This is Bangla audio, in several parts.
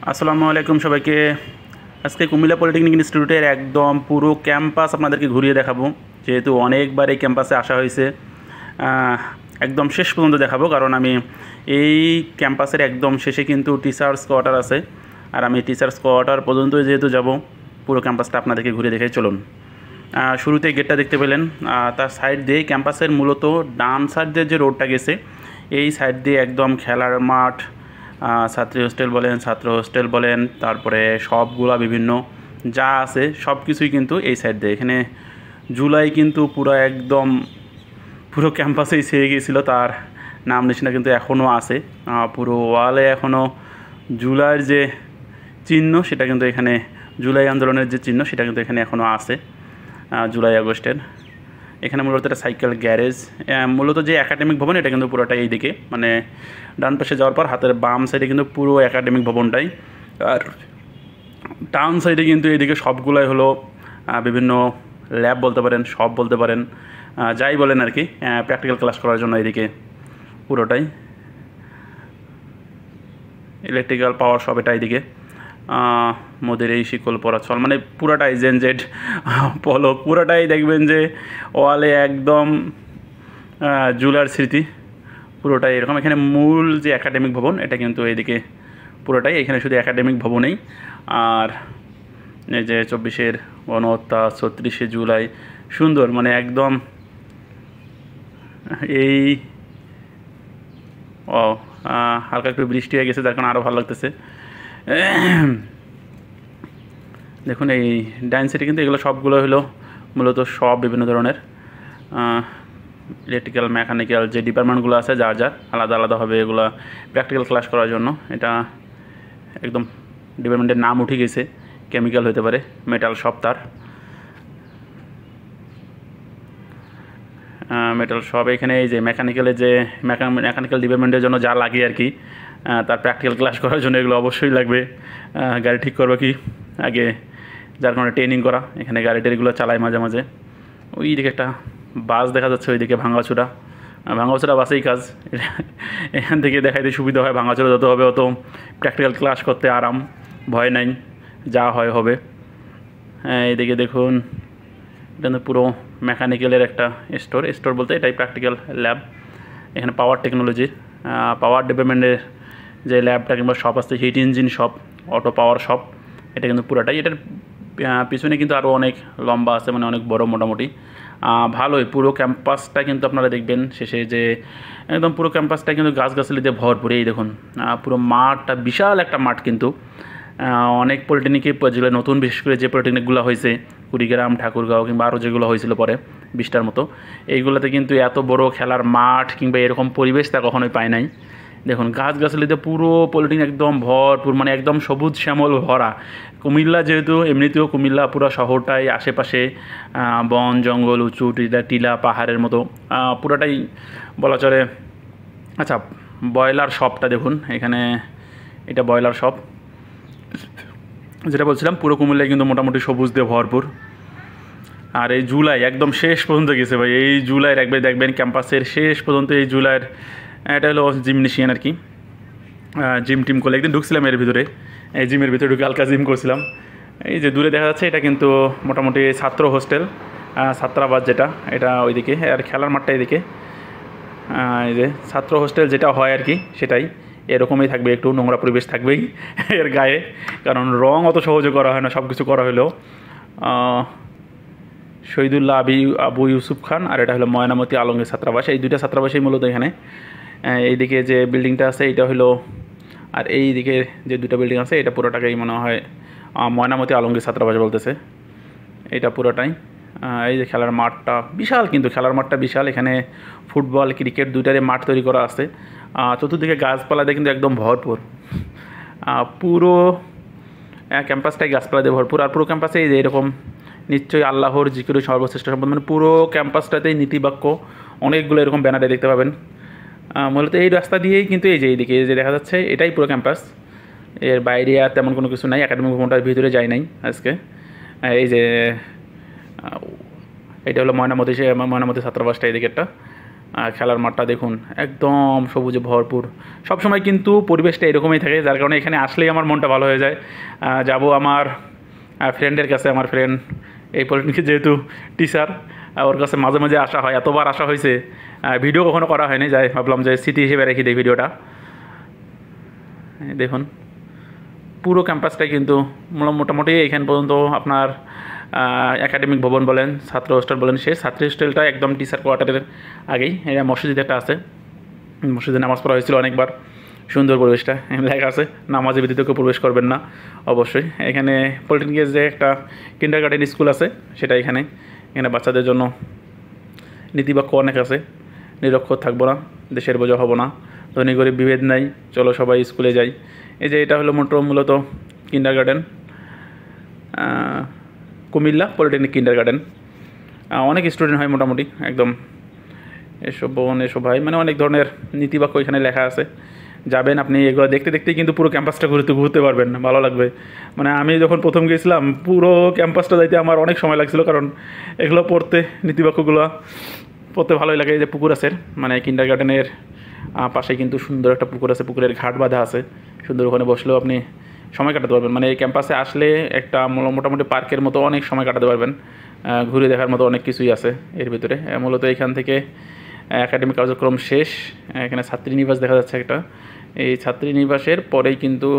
আসসালামু আলাইকুম সবাইকে। আজকে কুমিল্লা পলিটেকনিক ইনস্টিটিউটের একদম পুরো ক্যাম্পাস আপনাদেরকে ঘুরিয়ে দেখাবো। যেহেতু অনেকবার এই ক্যাম্পাসে আসা হয়েছে, একদম শেষ পর্যন্ত দেখাবো, কারণ আমি এই ক্যাম্পাসের একদম শেষে কিন্তু টিচার্স কোয়ার্টার আছে, আর আমি টিচার্স কোয়ার্টার পর্যন্ত যেহেতু যাব, পুরো ক্যাম্পাসটা আপনাদেরকে ঘুরে দেখে চলুন। শুরুতে গেটটা দেখতে পেলেন, তার সাইড দিয়ে ক্যাম্পাসের মূলত ডান সাইড দিয়ে যে রোডটা গেছে, এই সাইড দিয়ে একদম খেলার মাঠ, ছাত্রী হোস্টেল বলেন, ছাত্র হোস্টেল বলেন, তারপরে সবগুলা বিভিন্ন যা আছে সব কিছুই কিন্তু এই সাইড দিয়ে। এখানে জুলাই কিন্তু পুরো একদম পুরো ক্যাম্পাসেই ছেয়ে গিয়েছিল, তার নাম নিশানা কিন্তু এখনও আছে। পুরো ওয়ালে এখনও জুলাইয়ের যে চিহ্ন সেটা কিন্তু এখানে, জুলাই আন্দোলনের যে চিহ্ন সেটা কিন্তু এখানে এখনও আছে, জুলাই আগস্টের। এখানে মূলত একটা সাইকেল গ্যারেজ, মূলত যে একাডেমিক ভবন এটা কিন্তু পুরোটাই এইদিকে, মানে ডান পাশে যাওয়ার পর হাতের বাম সাইডে কিন্তু পুরো একাডেমিক ভবনটাই, আর ডান সাইডে কিন্তু এইদিকে সবগুলাই হলো বিভিন্ন ল্যাব বলতে পারেন, সব বলতে পারেন, যাই বলেন আর কি, প্র্যাকটিক্যাল ক্লাস করার জন্য এইদিকে পুরোটাই ইলেকট্রিক্যাল পাওয়ার সব এটা এইদিকে। মোদের এই শিকল পরা ছল, মানে পুরাটাই জেন জেড পলক, পুরাটাই দেখবেন যে ওয়ালে একদম জুলার স্মৃতি, পুরোটাই এরকম। এখানে মূল যে একাডেমিক ভবন এটা কিন্তু এইদিকে পুরোটাই, এখানে শুধু একাডেমিক ভবনেই। আর এই যে 24-এর গণহত্যা, 36শে জুলাই, সুন্দর, মানে একদম এই হালকা একটু বৃষ্টি হয়ে গেছে, যার কারণে আরও ভালো লাগতেছে। দেখুন এই ডাইন সাইডে কিন্তু এগুলো সবগুলো হলো মূলত সব বিভিন্ন ধরনের ইলেকট্রিক্যাল, মেকানিক্যাল যে ডিপার্টমেন্টগুলো আছে, যার যার আলাদা আলাদা হবে এগুলো প্র্যাকটিক্যাল ক্লাস করার জন্য। এটা একদম ডিপার্টমেন্টের নাম উঠে গেছে, কেমিক্যাল হতে পারে, মেটাল শপ, তার মেটাল শপ। এখানে এই যে মেকানিক্যালের যে মেকানিক্যাল ডিপার্টমেন্টের জন্য যা লাগে আর কি, তার প্র্যাকটিক্যাল ক্লাস করার জন্য এগুলো অবশ্যই লাগবে। গাড়ি ঠিক করবো কি আগে, যার কারণে ট্রেনিং করা, এখানে গাড়ি টাড়িগুলো চালায় মাঝে মাঝে। ওই দিকে একটা বাস দেখা যাচ্ছে, ওইদিকে ভাঙাচোরা, ভাঙাচোরা বাসেই কাজ। এখান থেকে দেখাইতে সুবিধা হয়, ভাঙাচোরা যত হবে অত প্র্যাকটিক্যাল ক্লাস করতে আরাম, ভয় নাই, যা হয় হবে। এইদিকে দেখুন, এটা পুরো মেকানিক্যালের একটা স্টোর বলতে এটাই প্র্যাকটিক্যাল ল্যাব। এখানে পাওয়ার টেকনোলজি, পাওয়ার ডিপার্টমেন্টের যে ল্যাবটা কিংবা শপ আসছে, হিট ইঞ্জিন শপ, অটো পাওয়ার শপ, এটা কিন্তু পুরোটাই। এটার পিছনে কিন্তু আরও অনেক লম্বা আছে, মানে অনেক বড়, মোটামুটি ভালোই। পুরো ক্যাম্পাসটা কিন্তু আপনারা দেখবেন শেষে যে একদম পুরো ক্যাম্পাসটা কিন্তু গাছগাছালি দিয়ে ভরপুর। এই দেখুন পুরো মাঠটা, বিশাল একটা মাঠ কিন্তু। অনেক পলিটেকনিকে যেগুলো নতুন, বিশেষ করে যে পলিটেকনিকগুলো হয়েছে কুড়িগ্রাম, ঠাকুরগাঁও কিংবা আরও যেগুলো হয়েছিল পরে 20টার মতো, এইগুলোতে কিন্তু এত বড় খেলার মাঠ কিংবা এরকম পরিবেশ তা কখনোই পায় নাই। দেখুন গাছগাছালিতে পুরো পলিটেকনিক একদম ভরপুর, মানে একদম সবুজ শ্যামল ভরা। কুমিল্লা যেহেতু এমনিতেও কুমিল্লা পুরো শহরটাই আশেপাশে বন জঙ্গল, উঁচু টিলা পাহাড়ের মতো পুরোটাই বলা চলে। আচ্ছা, ব্রয়লার শপটা দেখুন, এখানে এটা ব্রয়লার শপ। যেটা বলছিলাম, পুরো কুমিল্লায় কিন্তু মোটামুটি সবুজ দিয়ে ভরপুর। আর এই জুলাই একদম শেষ পর্যন্ত গেছে ভাই, এই জুলাইয়ের একবার দেখবেন ক্যাম্পাসের শেষ পর্যন্ত এই জুলাইয়ের। এটা হলো জিমনেশিয়ান আর কি, জিম টিম করলে একদিন ঢুকছিলাম এর ভিতরে, এই জিমের ভিতরে ঢুকে হালকা জিম করছিলাম। এই যে দূরে দেখা যাচ্ছে এটা কিন্তু মোটামুটি ছাত্র হোস্টেল, ছাত্রাবাস যেটা, এটা ওইদিকে, আর খেলার মাঠটা এদিকে। এই যে ছাত্র হোস্টেল যেটা হয় আর কি, সেটাই এরকমই থাকবে, একটু নোংরা পরিবেশ থাকবেই এর গায়ে, কারণ রং অত সহজে করা হয় না, সব কিছু করা হলেও। শহীদুল্লাহ আবু ইউসুফ খান, আর এটা হলো ময়নামতি আলমগীর ছাত্রাবাস। এই দুইটা ছাত্রাবাসই মূলত এখানে। এইদিকে যে বিল্ডিংটা আছে এটা হলো, আর এই দিকে যে দুটো বিল্ডিং আছে এটা পুরোটাকেই মনে হয় ময়নামতি আলমগীর ছাত্রাবাস বলতেছে, এটা পুরোটাই। এই যে খেলার মাঠটা বিশাল, কিন্তু খেলার মাঠটা বিশাল। এখানে ফুটবল, ক্রিকেট দুইটারই মাঠ তৈরি করা আছে। চতুর্দিকে গাছপালা দিয়ে কিন্তু একদম ভরপুর, পুরো ক্যাম্পাসটাই গাছপালা দিয়ে ভরপুর। আর পুরো ক্যাম্পাসে এই যে এরকম নিশ্চয়ই আল্লাহর জিকির সর্বশ্রেষ্ঠ সম্পদ, মানে পুরো ক্যাম্পাসটাতেই নীতিবাক্য অনেকগুলো এরকম ব্যানারে দেখতে পাবেন। মূলত এই রাস্তা দিয়েই কিন্তু এই যে এইদিকে যে দেখা যাচ্ছে এটাই পুরো ক্যাম্পাস, এর বাইরে আর তেমন কোনো কিছু নাই। একাডেমিক ভবনটার ভিতরে যাই নাই আজকে। এই যে এটা হলো ময়নামতি ছাত্রাবাসটা, এই দিকেরটা। খেলার মাঠটা দেখুন একদম সবুজে ভরপুর। সবসময় কিন্তু পরিবেশটা এরকমই থাকে, যার কারণে এখানে আসলেই আমার মনটা ভালো হয়ে যায়। যাব আমার ফ্রেন্ডের কাছে। আমার ফ্রেন্ড এই পলিটেকনিকের যেহেতু টিচার, ওর কাছে মাঝে মাঝে আসা হয়, এতবার আসা হয়েছে, ভিডিও কখনো করা হয়নি, যাই ভাবলাম যে স্মৃতি হিসেবে রেখে দিই ভিডিওটা। দেখুন পুরো ক্যাম্পাসটাই কিন্তু মোটামুটি এখান পর্যন্ত আপনার একাডেমিক ভবন বলেন, ছাত্র হোস্টেল বলেন, সেই ছাত্রী হোস্টেলটা একদম টিচার কোয়ার্টারের আগেই। এটা মসজিদ একটা আছে, মসজিদে নামাজ পড়া হয়েছিল অনেকবার। সুন্দর পরিবেশটা, লেখা আছে নামাজে ব্যতীত কেউ প্রবেশ করবেন না। অবশ্যই এখানে পলিটেকনিকের যে একটা কিন্ডারগার্টেন স্কুল আছে সেটা এখানে বাচ্চাদের জন্য নীতিবাক্য অনেক আছে। নিরক্ষর থাকবো না, দেশের বোঝা হব না, ধনী গরিব বিভেদ নাই, চলো সবাই স্কুলে যাই। এই যে এটা হলো মূলত কিন্ডারগার্টেন, কুমিল্লা পলিটেকনিক কিন্ডারগার্টেন। অনেক স্টুডেন্ট হয় মোটামুটি একদম। এসব বোন, এসব ভাই, মানে অনেক ধরনের নীতিবাক্য এখানে লেখা আছে। যাবেন আপনি, এগুলো দেখতে দেখতেই কিন্তু পুরো ক্যাম্পাসটা ঘুরতে পারবেন, ভালো লাগবে। মানে আমি যখন প্রথম গিয়েছিলাম পুরো ক্যাম্পাসটা যাইতে আমার অনেক সময় লাগছিল, কারণ এগুলো পড়তে, নীতিবাক্যগুলো পড়তে ভালোই লাগে। এই যে পুকুর আছে, মানে কিন্ডারগার্টেনের পাশে কিন্তু সুন্দর একটা পুকুর আছে, পুকুরের ঘাট বাঁধা আছে সুন্দর, ওখানে বসলেও আপনি সময় কাটাতে পারবেন। মানে এই ক্যাম্পাসে আসলে একটা মোটামুটি পার্কের মতো অনেক সময় কাটাতে পারবেন, ঘুরে দেখার মতো অনেক কিছুই আছে এর ভিতরে। মূলত এখান থেকে একাডেমিক কার্যক্রম শেষ। এখানে ছাত্রীনিবাস দেখা যাচ্ছে একটা, এই ছাত্রীনিবাসের পরেই কিন্তু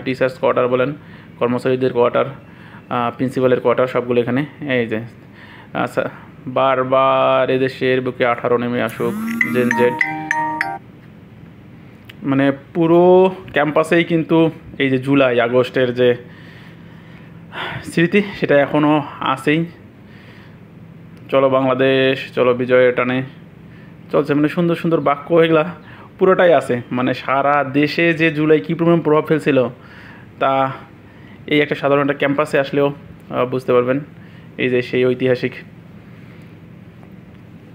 টিচার্স কোয়ার্টার বলেন, কর্মচারীদের কোয়ার্টার, প্রিন্সিপালের কোয়ার্টার, সবগুলো এখানে। এই যে আচ্ছা, বারবার এদেশের বুকে 18 নেমে আসুক, জেন জেড। মানে পুরো ক্যাম্পাসেই কিন্তু এই যে জুলাই আগস্টের যে স্মৃতি সেটা এখনও আছেই। চলো বাংলাদেশ, চলো বিজয়ের টানে চলছে, মানে সুন্দর সুন্দর বাক্য এগুলা পুরোটাই আছে। মানে সারা দেশে যে জুলাই কী পরিমাণ প্রভাব ফেলছিল তা এই একটা সাধারণ একটা ক্যাম্পাসে আসলেও বুঝতে পারবেন। এই যে সেই ঐতিহাসিক,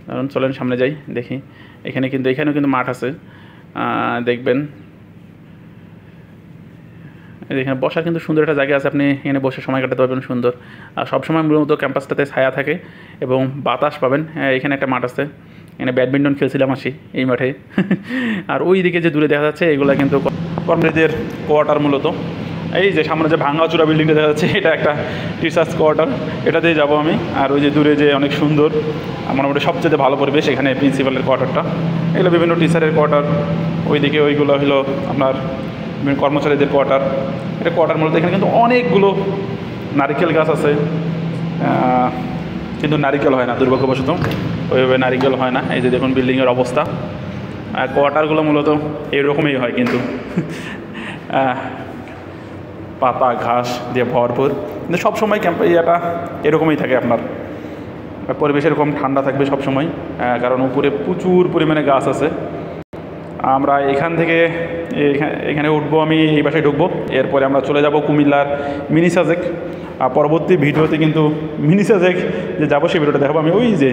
কারণ চলেন সামনে যাই দেখি। এখানেও কিন্তু মাঠ আছে, দেখবেন এখানে বসার কিন্তু সুন্দর একটা জায়গা আছে, আপনি এখানে বসে সময় কাটাতে পারবেন সুন্দর। আর সবসময় মূলত ক্যাম্পাসটাতে ছায়া থাকে এবং বাতাস পাবেন। এখানে একটা মাঠ আছে, এখানে ব্যাডমিন্টন খেলছিলাম আসি এই মাঠে। আর ওই দিকে যে দূরে দেখা যাচ্ছে এগুলো কিন্তু কর্মচারীদের কোয়ার্টার। মূলত এই যে সামনে যে ভাঙাচোরা বিল্ডিংটা দেখা যাচ্ছে এটা একটা টিচার্স কোয়ার্টার, এটাতেই যাবো আমি। আর ওই যে দূরে যে অনেক সুন্দর, মোটামুটি সবচেয়ে ভালো পরিবেশ এখানে প্রিন্সিপালের কোয়ার্টারটা। এগুলো বিভিন্ন টিচারের কোয়ার্টার। ওইদিকে ওইগুলো হলো আপনার কর্মচারীদের কোয়ার্টার। এটা কোয়ার্টার মূলত। এখানে কিন্তু অনেকগুলো নারিকেল গাছ আছে, কিন্তু নারিকেল হয় না দুর্ভাগ্যবশত, ওইভাবে নারিকেল হয় না। এই যে দেখুন বিল্ডিংয়ের অবস্থা। আর কোয়ার্টারগুলো মূলত এরকমই হয়, কিন্তু পাতা ঘাস দিয়ে ভরপুর। কিন্তু সবসময় ইয়াটা এরকমই থাকে আপনার, পরিবেশ এরকম ঠান্ডা থাকবে সবসময়, কারণ উপরে প্রচুর পরিমাণে গাছ আছে। আমরা এখান থেকে এখানে উঠবো, আমি এই বাসায় ঢুকবো, এরপরে আমরা চলে যাব কুমিল্লার মিনি সাজেক। পরবর্তী ভিডিওতে কিন্তু মিনি সাজেক যে যাবো সেই ভিডিওটা দেখাবো আমি। ওই যে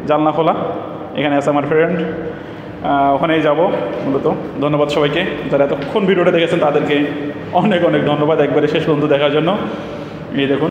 জানলা খোলা, এখানে আছে আমার ফ্রেন্ড, ওখানেই যাব মূলত। ধন্যবাদ সবাইকে যারা এতক্ষণ ভিডিওটা দেখেছেন, তাদেরকে অনেক অনেক ধন্যবাদ একবারে শেষ পর্যন্ত দেখার জন্য। এই দেখুন।